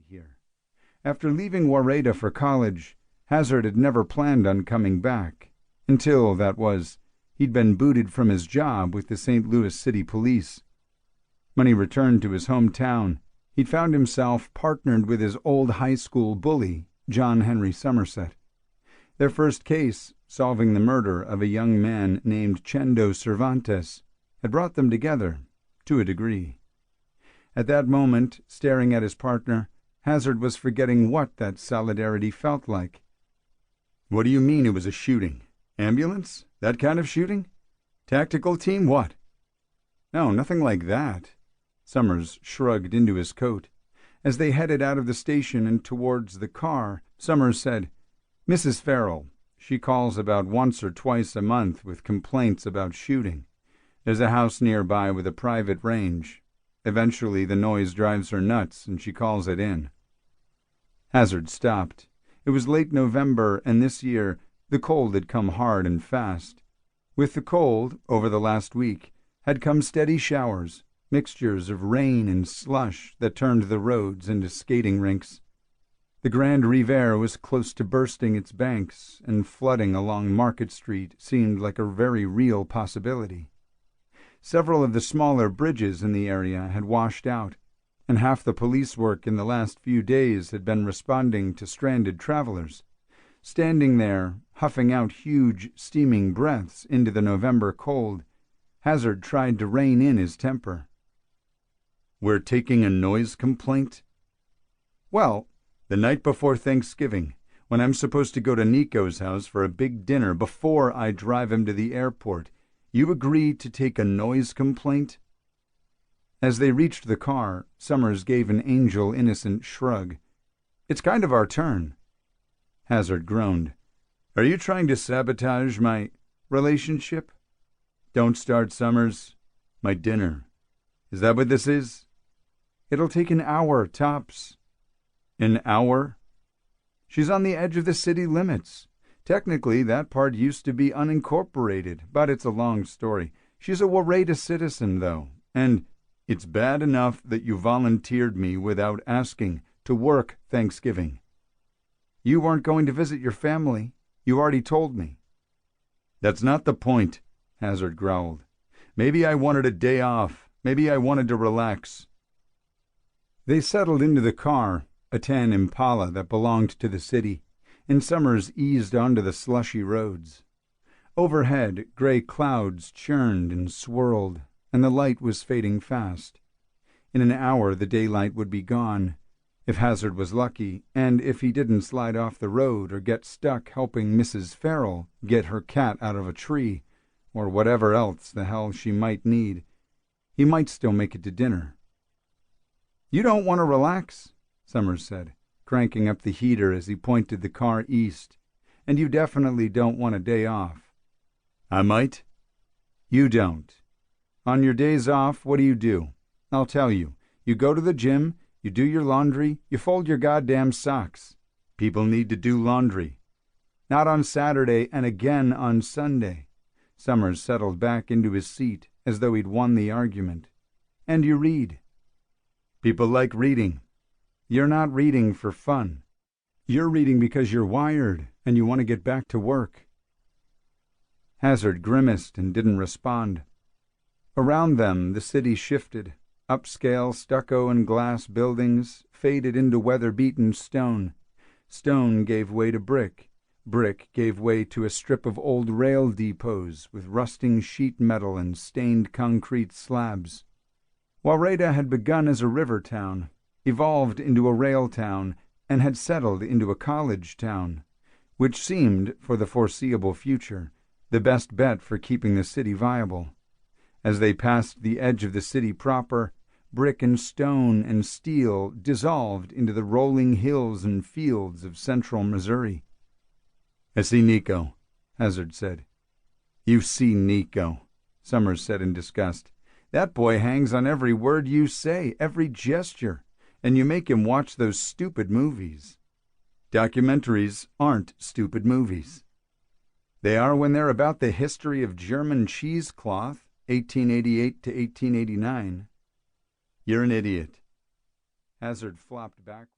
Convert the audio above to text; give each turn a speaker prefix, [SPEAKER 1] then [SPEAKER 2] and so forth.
[SPEAKER 1] here. After leaving Wahredua for college, Hazard had never planned on coming back, until, he'd been booted from his job with the St. Louis City Police. When he returned to his hometown, he'd found himself partnered with his old high school bully, John Henry Somerset. Their first case, solving the murder of a young man named Chendo Cervantes, had brought them together, to a degree. At that moment, staring at his partner, Hazard was forgetting what that solidarity felt like. "What do you mean it was a shooting? Ambulance? That kind of shooting? Tactical team, what?" "No, nothing like that." Summers shrugged into his coat. As they headed out of the station and towards the car, Summers said, "Mrs. Farrell. She calls about once or twice a month with complaints about shooting. There's a house nearby with a private range. Eventually the noise drives her nuts and she calls it in." Hazard stopped. It was late November, and this year the cold had come hard and fast. With the cold, over the last week, had come steady showers, mixtures of rain and slush that turned the roads into skating rinks. The Grand Riviere was close to bursting its banks, and flooding along Market Street seemed like a very real possibility. Several of the smaller bridges in the area had washed out, and half the police work in the last few days had been responding to stranded travelers. Standing there, huffing out huge, steaming breaths into the November cold, Hazard tried to rein in his temper. "We're taking a noise complaint?" "Well, the night before Thanksgiving, when I'm supposed to go to Nico's house for a big dinner before I drive him to the airport, you agreed to take a noise complaint?" As they reached the car, Summers gave an angel-innocent shrug. "It's kind of our turn." Hazard groaned. "Are you trying to sabotage my relationship?" "Don't start, Summers. My dinner. Is that what this is?" "It'll take an hour, tops." "An hour?" "She's on the edge of the city limits. Technically, that part used to be unincorporated, but it's a long story. She's a Wahredua citizen, though, and it's bad enough that you volunteered me without asking to work Thanksgiving." "You weren't going to visit your family. You already told me." "That's not the point," Hazard growled. "Maybe I wanted a day off. Maybe I wanted to relax." They settled into the car, a tan Impala that belonged to the city, and Summers eased onto the slushy roads. Overhead, gray clouds churned and swirled, and the light was fading fast. In an hour the daylight would be gone, if Hazard was lucky, and if he didn't slide off the road or get stuck helping Mrs. Farrell get her cat out of a tree, or whatever else the hell she might need, he might still make it to dinner. "You don't want to relax," Summers said, cranking up the heater as he pointed the car east, "and you definitely don't want a day off." "I might." "You don't. On your days off, what do? I'll tell you. You go to the gym, you do your laundry, you fold your goddamn socks. People need to do laundry." "Not on Saturday and again on Sunday." Summers settled back into his seat as though he'd won the argument. "And you read." "People like reading." "You're not reading for fun. You're reading because you're wired and you want to get back to work." Hazard grimaced and didn't respond. Around them, the city shifted. Upscale stucco and glass buildings faded into weather-beaten stone. Stone gave way to brick. Brick gave way to a strip of old rail depots with rusting sheet metal and stained concrete slabs. Wahredua had begun as a river town, evolved into a rail town, and had settled into a college town, which seemed, for the foreseeable future, the best bet for keeping the city viable. As they passed the edge of the city proper, brick and stone and steel dissolved into the rolling hills and fields of central Missouri. "I see Nico," Hazard said. "You see Nico," Summers said in disgust. "That boy hangs on every word you say, every gesture, and you make him watch those stupid movies." "Documentaries aren't stupid movies." "They are when they're about the history of German cheesecloth, 1888 to 1889. "You're an idiot." Hazard flopped backward.